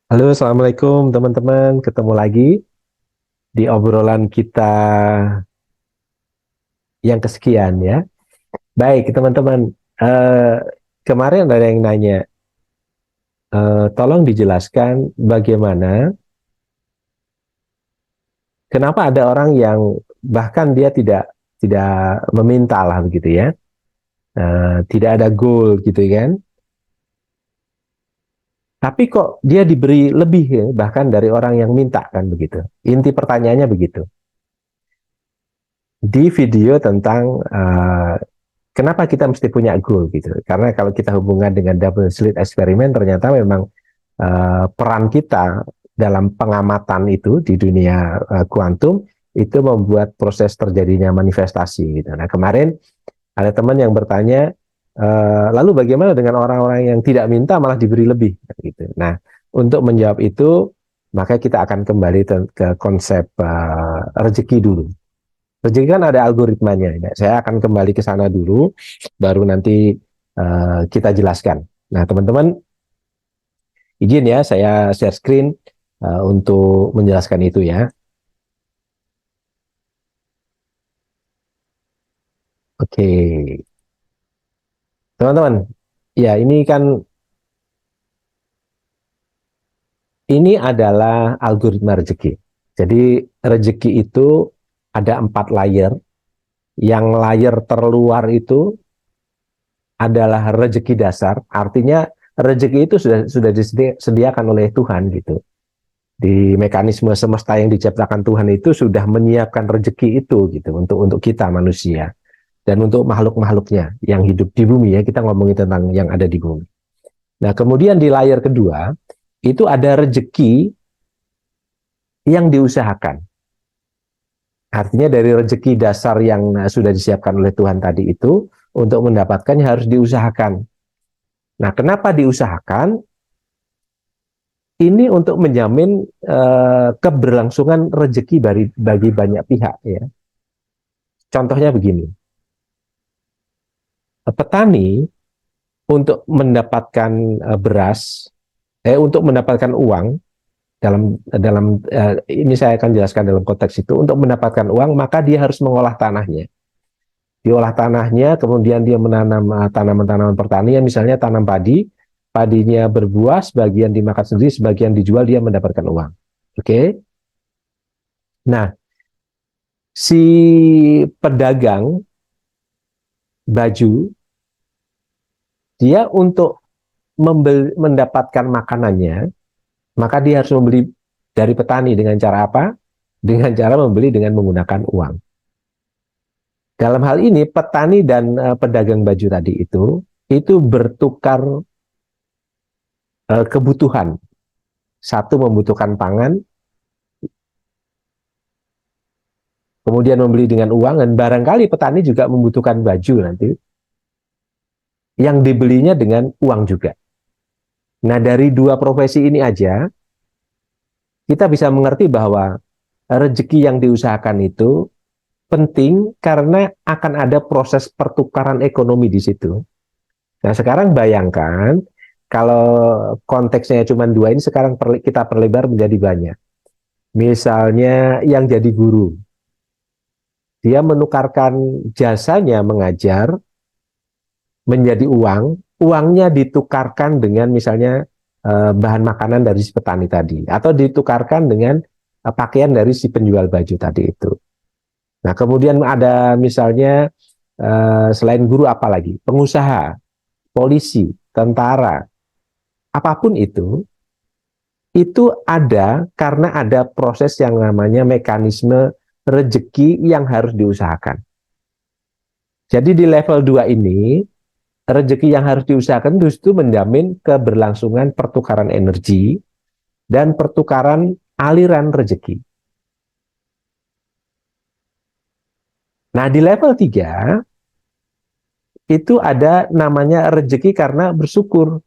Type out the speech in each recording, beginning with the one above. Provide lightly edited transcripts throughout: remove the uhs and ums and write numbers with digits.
Halo, Assalamualaikum teman-teman. Ketemu lagi di obrolan kita yang kesekian ya. Baik, teman-teman. Eh, Kemarin ada yang nanya, tolong dijelaskan bagaimana, kenapa ada orang yang bahkan dia tidak meminta lah begitu ya. Tidak ada goal gitu kan. Tapi kok dia diberi lebih ya, bahkan dari orang yang minta kan begitu. Inti pertanyaannya begitu. Di video tentang kenapa kita mesti punya goal gitu? Karena kalau kita hubungkan dengan double slit eksperimen, ternyata memang peran kita dalam pengamatan itu di dunia kuantum itu membuat proses terjadinya manifestasi gitu. Nah, kemarin ada teman yang bertanya, lalu bagaimana dengan orang-orang yang tidak minta malah diberi lebih gitu. Nah, untuk menjawab itu maka kita akan kembali ke konsep rezeki dulu. Rezeki kan ada algoritmanya. Ya. Saya akan kembali ke sana dulu, baru nanti kita jelaskan. Nah, teman-teman, izin ya saya share screen untuk menjelaskan itu ya. Oke, teman-teman. Ya, ini adalah algoritma rezeki. Jadi rezeki itu ada 4 layer. Yang layer terluar itu adalah rezeki dasar. Artinya rezeki itu sudah disediakan oleh Tuhan gitu. Di mekanisme semesta yang diciptakan Tuhan itu sudah menyiapkan rezeki itu gitu untuk kita manusia dan untuk makhluk-makhluknya yang hidup di bumi ya, kita ngomongin tentang yang ada di bumi. Nah, kemudian di layar kedua itu ada rezeki yang diusahakan. Artinya dari rezeki dasar yang sudah disiapkan oleh Tuhan tadi itu untuk mendapatkannya harus diusahakan. Nah, kenapa diusahakan? Ini untuk menjamin keberlangsungan rezeki bagi banyak pihak ya. Contohnya begini, petani untuk mendapatkan beras, untuk mendapatkan uang dalam dalam ini saya akan jelaskan dalam konteks itu untuk mendapatkan uang maka dia harus mengolah tanahnya. Diolah tanahnya, kemudian dia menanam tanaman-tanaman pertanian, misalnya tanam padi, padinya berbuah, sebagian dimakan sendiri, sebagian dijual, dia mendapatkan uang. Oke, okay? Nah si pedagang baju dia untuk mendapatkan makanannya maka dia harus membeli dari petani dengan cara apa? Dengan cara membeli dengan menggunakan uang. Dalam hal ini petani dan pedagang baju tadi itu bertukar kebutuhan. Satu membutuhkan pangan, kemudian membeli dengan uang dan barangkali petani juga membutuhkan baju nanti yang dibelinya dengan uang juga. Nah, dari dua profesi ini aja kita bisa mengerti bahwa rezeki yang diusahakan itu penting karena akan ada proses pertukaran ekonomi di situ. Nah, sekarang bayangkan kalau konteksnya cuma dua ini sekarang kita perlebar menjadi banyak. Misalnya yang jadi guru, dia menukarkan jasanya mengajar menjadi uang, uangnya ditukarkan dengan misalnya bahan makanan dari si petani tadi, atau ditukarkan dengan pakaian dari si penjual baju tadi itu. Nah, kemudian ada misalnya selain guru apalagi, pengusaha, polisi, tentara, apapun itu ada karena ada proses yang namanya mekanisme rezeki yang harus diusahakan. Jadi di level 2 ini, rezeki yang harus diusahakan justru menjamin keberlangsungan pertukaran energi dan pertukaran aliran rezeki. Nah, di level 3 itu ada namanya rezeki karena bersyukur.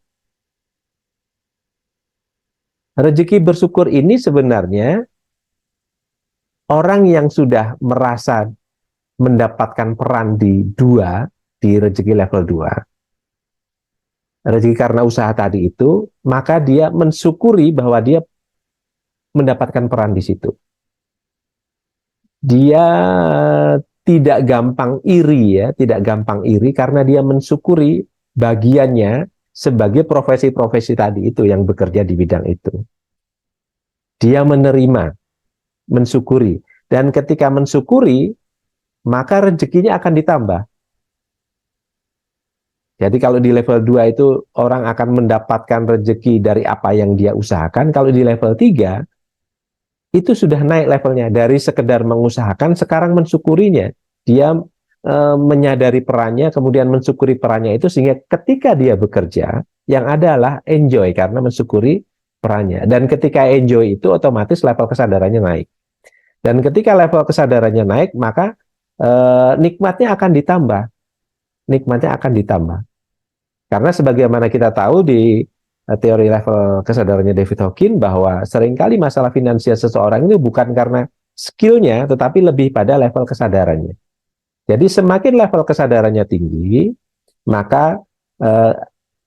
Rezeki bersyukur ini sebenarnya orang yang sudah merasa mendapatkan peran di rezeki level 2 rezeki karena usaha tadi itu, maka dia mensyukuri bahwa dia mendapatkan peran di situ. Dia tidak gampang iri ya, tidak gampang iri karena dia mensyukuri bagiannya sebagai profesi-profesi tadi itu yang bekerja di bidang itu. Dia menerima, mensyukuri, dan ketika mensyukuri, maka rezekinya akan ditambah. Jadi kalau di level 2 itu orang akan mendapatkan rezeki dari apa yang dia usahakan, kalau di level 3 itu sudah naik levelnya dari sekedar mengusahakan sekarang mensyukurinya. Dia menyadari perannya kemudian mensyukuri perannya itu sehingga ketika dia bekerja yang adalah enjoy karena mensyukuri perannya, dan ketika enjoy itu otomatis level kesadarannya naik, dan ketika level kesadarannya naik maka nikmatnya akan ditambah, nikmatnya akan ditambah karena sebagaimana kita tahu di teori level kesadarannya David Hawkins bahwa seringkali masalah finansial seseorang itu bukan karena skillnya, tetapi lebih pada level kesadarannya. Jadi semakin level kesadarannya tinggi, maka eh,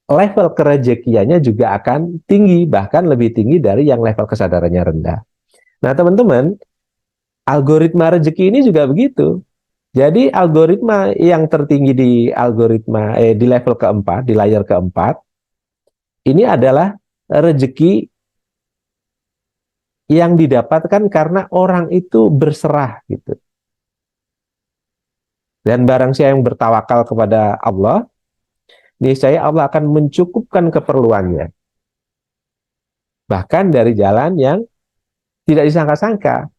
level kerejekiannya juga akan tinggi, bahkan lebih tinggi dari yang level kesadarannya rendah. Nah teman-teman, algoritma rezeki ini juga begitu. Jadi algoritma yang tertinggi di di level keempat, di layer keempat, ini adalah rezeki yang didapatkan karena orang itu berserah gitu. Dan barang siapa yang bertawakal kepada Allah, niscaya Allah akan mencukupkan keperluannya. Bahkan dari jalan yang tidak disangka-sangka.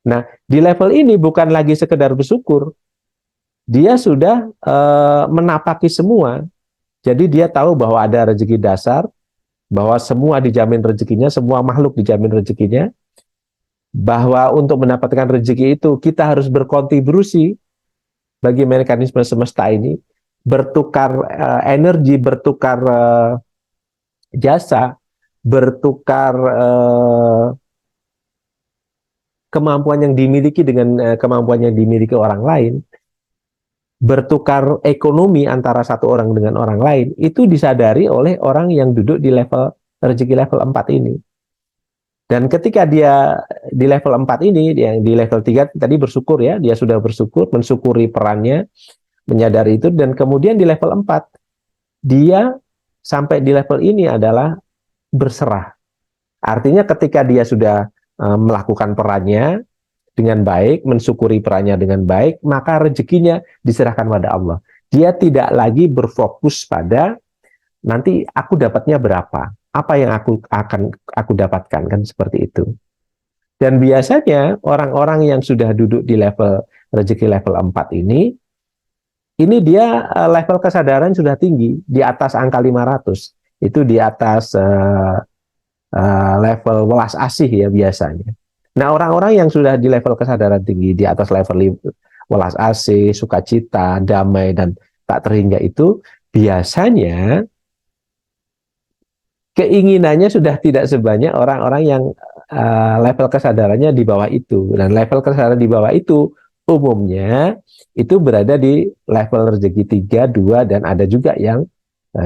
Nah, di level ini bukan lagi sekedar bersyukur, dia sudah menapaki semua. Jadi dia tahu bahwa ada rezeki dasar, bahwa semua dijamin rezekinya, semua makhluk dijamin rezekinya, bahwa untuk mendapatkan rezeki itu kita harus berkontribusi bagi mekanisme semesta ini, bertukar energi, bertukar jasa, bertukar kemampuan yang dimiliki dengan kemampuan yang dimiliki orang lain, bertukar ekonomi antara satu orang dengan orang lain, itu disadari oleh orang yang duduk di level rezeki level 4 ini. Dan ketika dia di level 4 ini, yang di level 3 tadi bersyukur ya, dia sudah bersyukur, mensyukuri perannya, menyadari itu, dan kemudian di level 4, dia sampai di level ini adalah berserah. Artinya ketika dia sudah melakukan perannya dengan baik, mensyukuri perannya dengan baik, maka rezekinya diserahkan pada Allah. Dia tidak lagi berfokus pada nanti aku dapatnya berapa, apa yang aku dapatkan, kan seperti itu. Dan biasanya orang-orang yang sudah duduk di level rezeki level 4 ini dia level kesadaran sudah tinggi, di atas angka 500. Itu di atas level welas asih ya biasanya. Nah, orang-orang yang sudah di level kesadaran tinggi, di atas level welas asih, sukacita, damai, dan tak terhingga itu, biasanya keinginannya sudah tidak sebanyak orang-orang yang level kesadarannya di bawah itu. Dan level kesadaran di bawah itu umumnya itu berada di level rezeki 3, 2, dan ada juga yang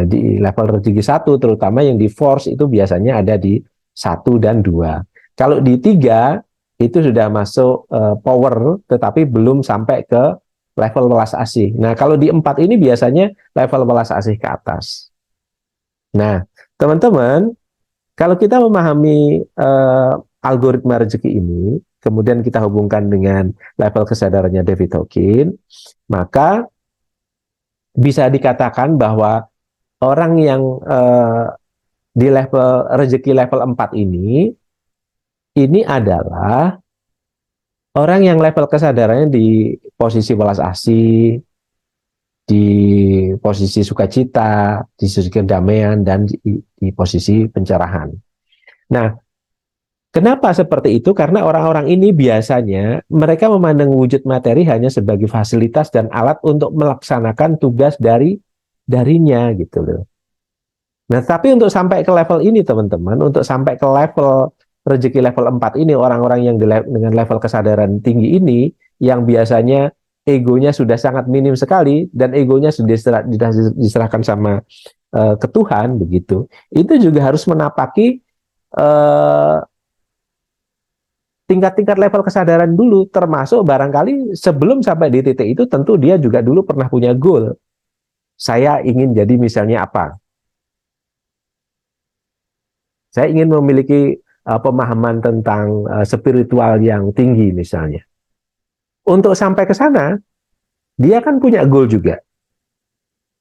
di level rezeki 1, terutama yang di force itu biasanya ada di 1 dan 2. Kalau di 3 itu sudah masuk power, tetapi belum sampai ke level welas asih. Nah, kalau di 4 ini biasanya level welas asih ke atas. Nah, teman-teman, kalau kita memahami algoritma rezeki ini, kemudian kita hubungkan dengan level kesadarannya David Hawkins, maka bisa dikatakan bahwa orang yang di level rezeki level 4 ini adalah orang yang level kesadarannya di posisi welas asih, di posisi sukacita, di posisi kedamaian, dan di posisi pencerahan. Nah, kenapa seperti itu? Karena orang-orang ini biasanya mereka memandang wujud materi hanya sebagai fasilitas dan alat untuk melaksanakan tugas darinya gitu loh. Nah, tapi untuk sampai ke level ini teman-teman, untuk sampai ke level rezeki level 4 ini, orang-orang yang dengan level kesadaran tinggi ini, yang biasanya egonya sudah sangat minim sekali, dan egonya sudah diserahkan sama ke Tuhan begitu, itu juga harus menapaki eh, tingkat-tingkat level kesadaran dulu, termasuk barangkali sebelum sampai di titik itu tentu dia juga dulu pernah punya goal. Saya ingin jadi misalnya apa? Saya ingin memiliki pemahaman tentang spiritual yang tinggi misalnya. Untuk sampai ke sana, dia kan punya goal juga.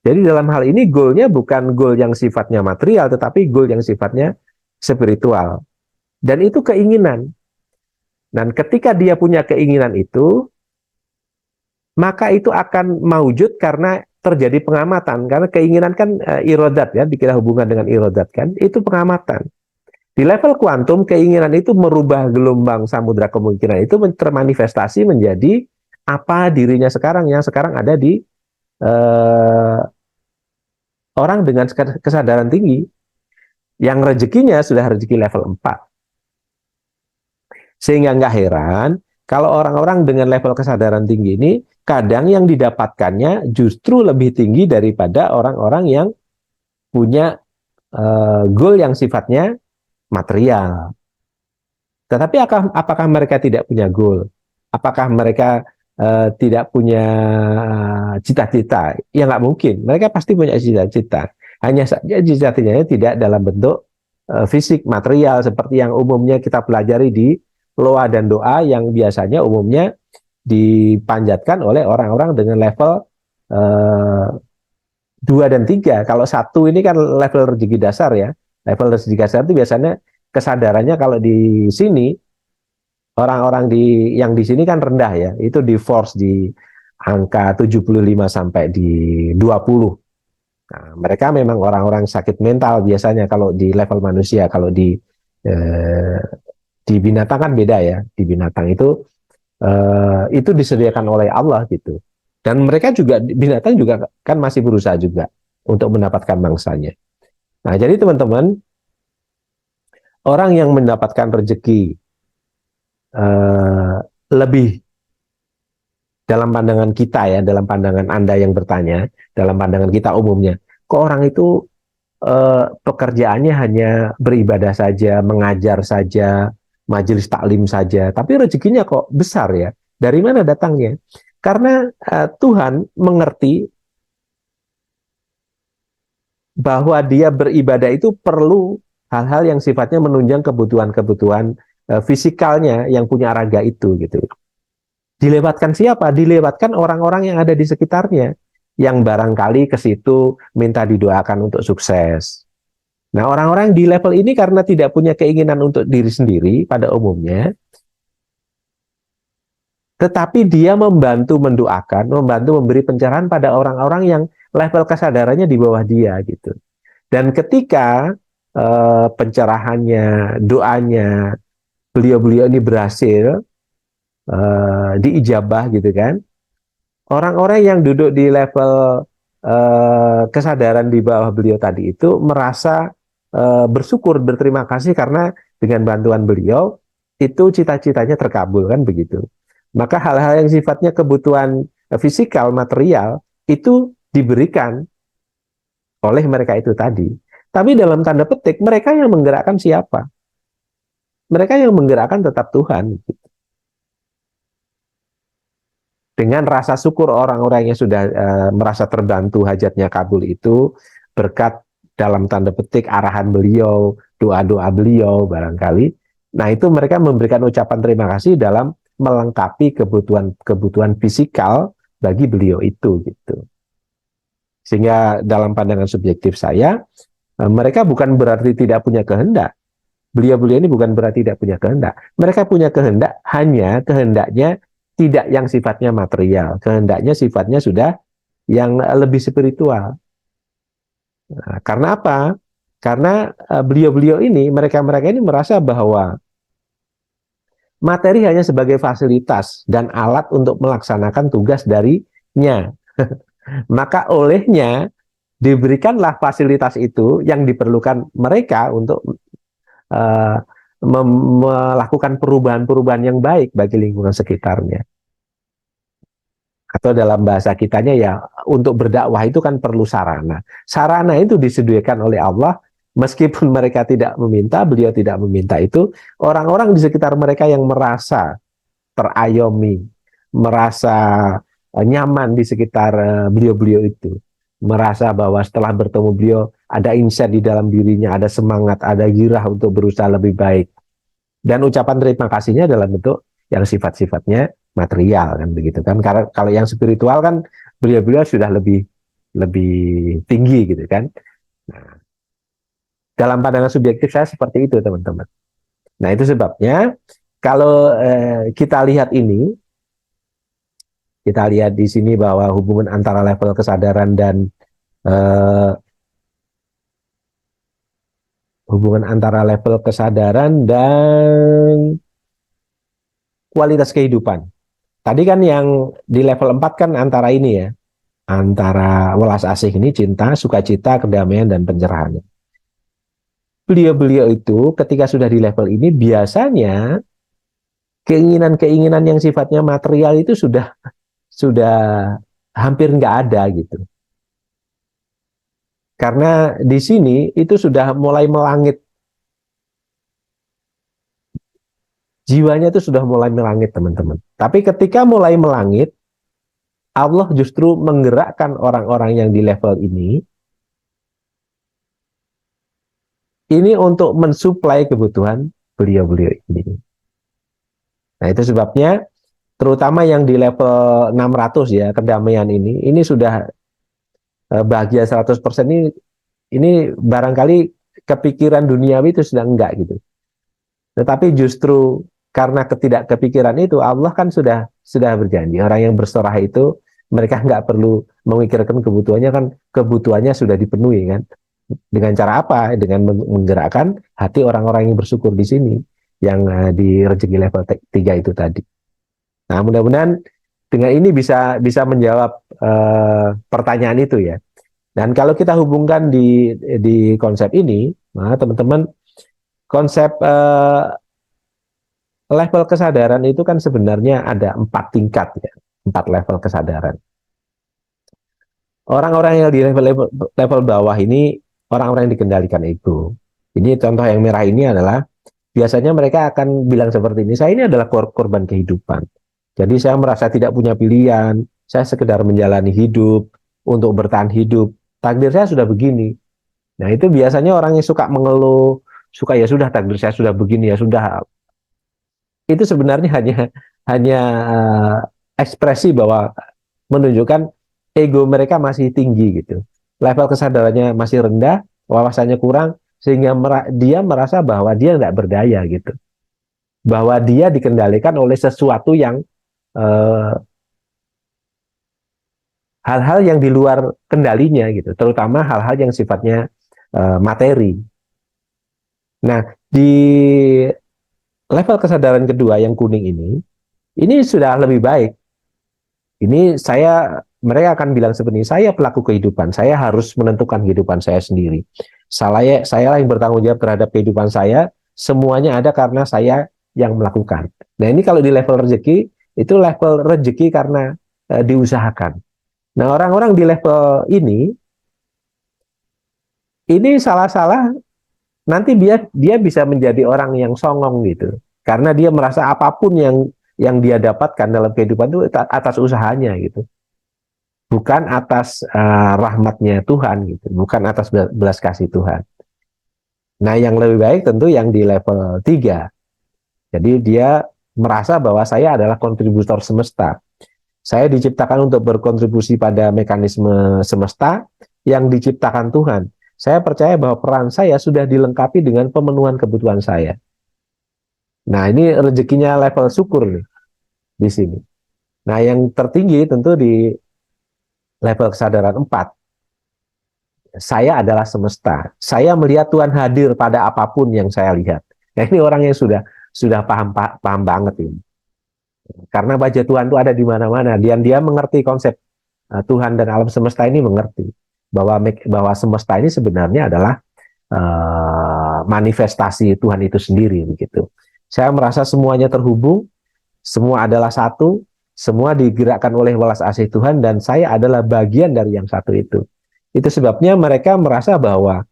Jadi dalam hal ini goalnya bukan goal yang sifatnya material, tetapi goal yang sifatnya spiritual. Dan itu keinginan. Dan ketika dia punya keinginan itu, maka itu akan maujud karena terjadi pengamatan. Karena keinginan kan irodat ya, dikira hubungan dengan irodat kan, itu pengamatan. Di level kuantum, keinginan itu merubah gelombang samudra kemungkinan itu termanifestasi menjadi apa dirinya sekarang, yang sekarang ada di eh, orang dengan kesadaran tinggi, yang rezekinya sudah rezeki level 4. Sehingga nggak heran kalau orang-orang dengan level kesadaran tinggi ini, kadang yang didapatkannya justru lebih tinggi daripada orang-orang yang punya goal yang sifatnya material. Tetapi apakah mereka tidak punya goal? Apakah mereka tidak punya cita-cita? Ya nggak mungkin. Mereka pasti punya cita-cita. Hanya saja cita-citanya tidak dalam bentuk fisik, material, seperti yang umumnya kita pelajari di loa dan doa yang biasanya umumnya dipanjatkan oleh orang-orang dengan level eh, 2 dan 3. Kalau satu ini kan level rezeki dasar ya. Level rezeki dasar itu biasanya kesadarannya kalau di sini orang-orang yang di sini kan rendah ya. Itu di force di angka 75 sampai di 20. Nah, mereka memang orang-orang sakit mental biasanya kalau di level manusia. Kalau eh, di binatang kan beda ya. Di binatang itu disediakan oleh Allah gitu. Dan mereka juga binatang juga kan masih berusaha juga untuk mendapatkan mangsanya. Nah, jadi teman-teman, orang yang mendapatkan rezeki eh, lebih dalam pandangan kita ya, dalam pandangan Anda yang bertanya, dalam pandangan kita umumnya, kok orang itu pekerjaannya hanya beribadah saja, mengajar saja, majelis taklim saja, tapi rezekinya kok besar ya. Dari mana datangnya? Karena Tuhan mengerti bahwa dia beribadah itu perlu hal-hal yang sifatnya menunjang kebutuhan-kebutuhan fisikalnya yang punya raga itu gitu. Dilewatkan siapa? Dilewatkan orang-orang yang ada di sekitarnya, yang barangkali ke situ minta didoakan untuk sukses. Nah, orang-orang di level ini karena tidak punya keinginan untuk diri sendiri pada umumnya, tetapi dia membantu mendoakan, membantu memberi pencerahan pada orang-orang yang level kesadarannya di bawah dia gitu. Dan ketika pencerahannya, doanya beliau-beliau ini berhasil diijabah gitu kan, orang-orang yang duduk di level kesadaran di bawah beliau tadi itu merasa bersyukur, berterima kasih karena dengan bantuan beliau itu cita-citanya terkabul kan begitu. Maka hal-hal yang sifatnya kebutuhan fisikal, material itu diberikan oleh mereka itu tadi. Tapi dalam tanda petik mereka yang menggerakkan siapa? Mereka yang menggerakkan tetap Tuhan. Dengan rasa syukur orang-orang yang sudah merasa terbantu hajatnya kabul itu berkat dalam tanda petik arahan beliau, doa-doa beliau barangkali. Nah, itu mereka memberikan ucapan terima kasih dalam melengkapi kebutuhan fisikal bagi beliau itu gitu. Sehingga dalam pandangan subjektif saya, mereka bukan berarti tidak punya kehendak. Beliau-beliau ini bukan berarti tidak punya kehendak. Mereka punya kehendak, hanya kehendaknya tidak yang sifatnya material. Kehendaknya sifatnya sudah yang lebih spiritual. Nah, karena apa? Karena beliau-beliau ini, mereka-mereka ini merasa bahwa materi hanya sebagai fasilitas dan alat untuk melaksanakan tugas darinya. Maka olehnya diberikanlah fasilitas itu yang diperlukan mereka untuk uh, melakukan perubahan-perubahan yang baik bagi lingkungan sekitarnya. Atau dalam bahasa kitanya ya, untuk berdakwah itu kan perlu sarana. Sarana itu disediakan oleh Allah, meskipun mereka tidak meminta, beliau tidak meminta itu, orang-orang di sekitar mereka yang merasa terayomi, merasa nyaman di sekitar beliau-beliau itu, merasa bahwa setelah bertemu beliau ada insight di dalam dirinya, ada semangat, ada girah untuk berusaha lebih baik. Dan ucapan terima kasihnya dalam bentuk yang sifat-sifatnya material kan begitu kan. Karena kalau yang spiritual kan beliau-beliau sudah lebih lebih tinggi gitu kan. Nah, dalam pandangan subjektif saya seperti itu teman-teman. Nah itu sebabnya kalau kita lihat ini, kita lihat di sini bahwa hubungan antara level kesadaran dan eh, hubungan antara level kesadaran dan kualitas kehidupan. Tadi kan yang di level 4 kan antara ini ya, antara welas asih ini cinta, sukacita, kedamaian, dan pencerahan. Beliau-beliau itu ketika sudah di level ini biasanya keinginan-keinginan yang sifatnya material itu sudah hampir nggak ada gitu. Karena di sini itu sudah mulai melangit, jiwanya itu sudah mulai melangit teman-teman. Tapi ketika mulai melangit, Allah justru menggerakkan orang-orang yang di level ini untuk mensuplai kebutuhan beliau-beliau ini. Nah, itu sebabnya terutama yang di level 600 ya, kedamaian ini sudah bahagia 100% ini barangkali kepikiran duniawi itu sudah enggak gitu. Tetapi justru karena ketidakkepikiran itu Allah kan sudah berjanji orang yang bersorah itu mereka nggak perlu memikirkan kebutuhannya kan, kebutuhannya sudah dipenuhi kan. Dengan cara apa? Dengan menggerakkan hati orang-orang yang bersyukur di sini, yang di rezeki level 3 itu tadi. Nah, mudah-mudahan dengan ini bisa bisa menjawab pertanyaan itu ya. Dan kalau kita hubungkan di konsep ini, nah teman-teman, konsep level kesadaran itu kan sebenarnya ada 4 tingkat ya, 4 level kesadaran. Orang-orang yang di level bawah ini orang-orang yang dikendalikan ego. Ini contoh yang merah ini adalah biasanya mereka akan bilang seperti ini, saya ini adalah korban kehidupan. Jadi saya merasa tidak punya pilihan, saya sekedar menjalani hidup untuk bertahan hidup. Takdir saya sudah begini. Nah itu biasanya orang yang suka mengeluh, suka ya sudah takdir saya sudah begini ya sudah. Itu sebenarnya hanya hanya ekspresi bahwa menunjukkan ego mereka masih tinggi gitu. Level kesadarannya masih rendah, wawasannya kurang, sehingga dia merasa bahwa dia tidak berdaya gitu. Bahwa dia dikendalikan oleh sesuatu yang hal-hal yang di luar kendalinya gitu, terutama hal-hal yang sifatnya materi. Nah, di level kesadaran kedua yang kuning ini sudah lebih baik. Ini mereka akan bilang seperti ini, saya pelaku kehidupan, saya harus menentukan kehidupan saya sendiri. Saya yang bertanggung jawab terhadap kehidupan saya, semuanya ada karena saya yang melakukan. Nah ini kalau di level rezeki, itu level rezeki karena diusahakan. Nah orang-orang di level ini salah-salah, nanti dia bisa menjadi orang yang songong gitu. Karena dia merasa apapun yang dia dapatkan dalam kehidupan itu atas usahanya gitu, bukan atas rahmatnya Tuhan gitu, bukan atas belas kasih Tuhan. Nah yang lebih baik tentu yang di level 3. Jadi dia merasa bahwa saya adalah kontributor semesta, saya diciptakan untuk berkontribusi pada mekanisme semesta yang diciptakan Tuhan. Saya percaya bahwa peran saya sudah dilengkapi dengan pemenuhan kebutuhan saya. Nah ini rezekinya level syukur nih di sini. Nah yang tertinggi tentu di level kesadaran 4. Saya adalah semesta. Saya melihat Tuhan hadir pada apapun yang saya lihat. Nah ini orang yang sudah paham banget ini. Karena wajah Tuhan itu ada di mana-mana. Dia mengerti konsep Tuhan dan alam semesta ini, mengerti bahwa semesta ini sebenarnya adalah manifestasi Tuhan itu sendiri begitu. Saya merasa semuanya terhubung, semua adalah satu, semua digerakkan oleh welas asih Tuhan dan saya adalah bagian dari yang satu itu. Itu sebabnya mereka merasa bahwa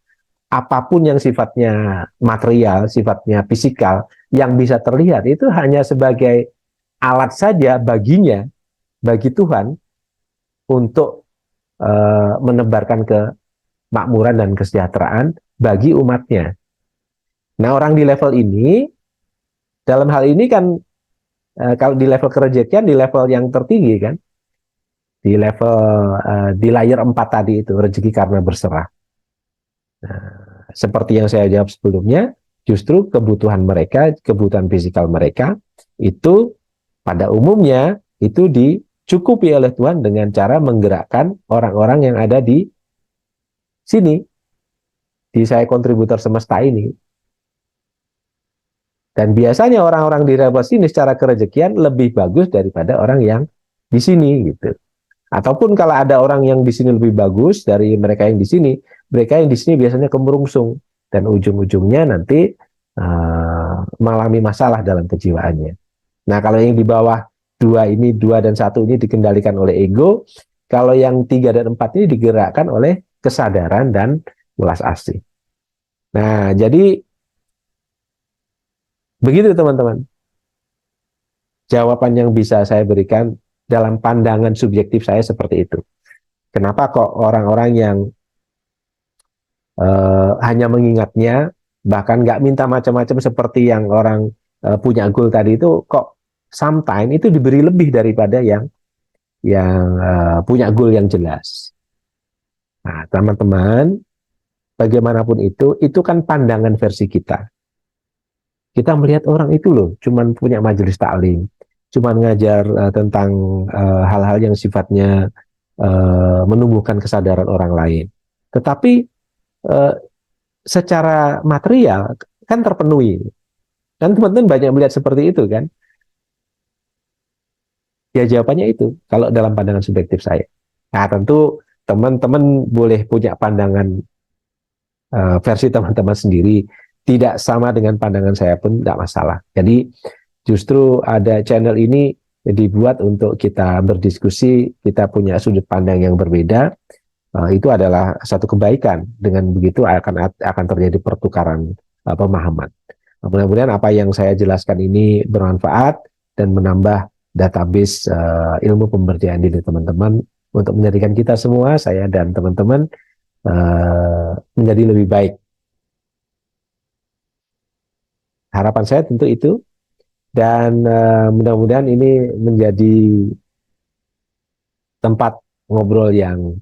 apapun yang sifatnya material, sifatnya fisikal, yang bisa terlihat itu hanya sebagai alat saja baginya, bagi Tuhan untuk menebarkan kemakmuran dan kesejahteraan bagi umatnya. Nah, orang di level ini, dalam hal ini kan kalau di level kerejekian, di level yang tertinggi kan, di level di layer 4 tadi itu, rezeki karena berserah. Nah, seperti yang saya jawab sebelumnya, justru kebutuhan mereka, kebutuhan fisikal mereka, itu pada umumnya itu dicukupi oleh Tuhan dengan cara menggerakkan orang-orang yang ada di sini, di saya kontributor semesta ini. Dan biasanya orang-orang di level sini secara kerejekian lebih bagus daripada orang yang di sini gitu. Ataupun kalau ada orang yang di sini lebih bagus dari mereka yang di sini, mereka yang di sini biasanya kemerungsung dan ujung-ujungnya nanti mengalami masalah dalam kejiwaannya. Nah, kalau yang di bawah dua ini, 2 dan 1 ini dikendalikan oleh ego, kalau yang 3 dan 4 ini digerakkan oleh kesadaran dan welas asih. Nah, jadi begitu teman-teman. Jawaban yang bisa saya berikan dalam pandangan subjektif saya seperti itu. Kenapa kok orang-orang yang hanya mengingatnya, bahkan nggak minta macam-macam seperti yang orang punya goal tadi itu, kok sometimes itu diberi lebih daripada yang punya goal yang jelas. Nah, teman-teman, bagaimanapun itu kan pandangan versi kita. Kita melihat orang itu loh, cuman punya majelis taklim, cuman ngajar tentang hal-hal yang sifatnya menumbuhkan kesadaran orang lain. Tetapi uh, secara material kan terpenuhi. Dan teman-teman banyak melihat seperti itu kan? Ya jawabannya itu, kalau dalam pandangan subjektif saya. Nah tentu teman-teman boleh punya pandangan versi teman-teman sendiri, tidak sama dengan pandangan saya pun tidak masalah. Jadi justru ada channel ini dibuat untuk kita berdiskusi, kita punya sudut pandang yang berbeda, itu adalah satu kebaikan. Dengan begitu akan terjadi pertukaran pemahaman. Mudah-mudahan apa yang saya jelaskan ini bermanfaat dan menambah database ilmu pemberdayaan diri teman-teman untuk menjadikan kita semua, saya dan teman-teman, menjadi lebih baik. Harapan saya tentu itu, dan mudah-mudahan ini menjadi tempat ngobrol yang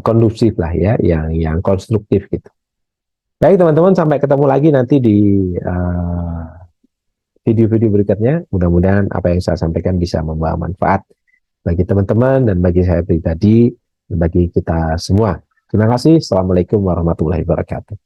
kondusif lah ya, yang konstruktif gitu. Baik teman-teman, sampai ketemu lagi nanti di video-video berikutnya. Mudah-mudahan apa yang saya sampaikan bisa membawa manfaat bagi teman-teman dan bagi saya pribadi dan bagi kita semua. Terima kasih. Assalamualaikum warahmatullahi wabarakatuh.